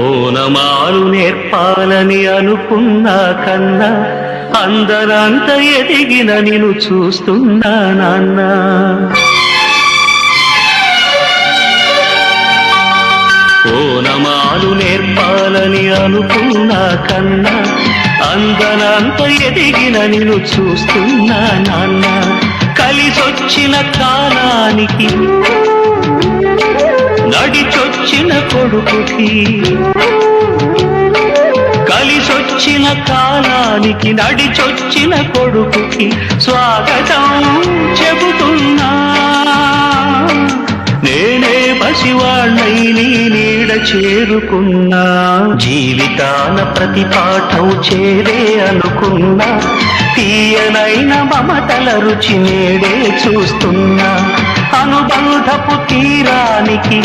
ఓనమాలు నేర్పాలని అనుకున్నా కన్నా అందరంత ఎదిగిన నిన్ను చూస్తున్నా నాన్న. ఓనమాలు నేర్పాలని అనుకున్నా కన్నా అందనంత ఎదిగిన నిన్ను చూస్తున్నా నాన్న. కలిసొచ్చిన కాలానికి నడిచొచ్చిన కొడుకుకి, కలిసొచ్చిన కాలానికి నడిచొచ్చిన కొడుకుకి స్వాగతం చెబుతున్నా. నేనే పసివాణ్ణై నీ నీడ చేరుకున్నా. జీవితాన ప్రతి పాఠం చేరే అనుకున్నా. తీయనైన మమతల రుచి నేడే చూస్తున్నా. అనుబంధపు తీరానికి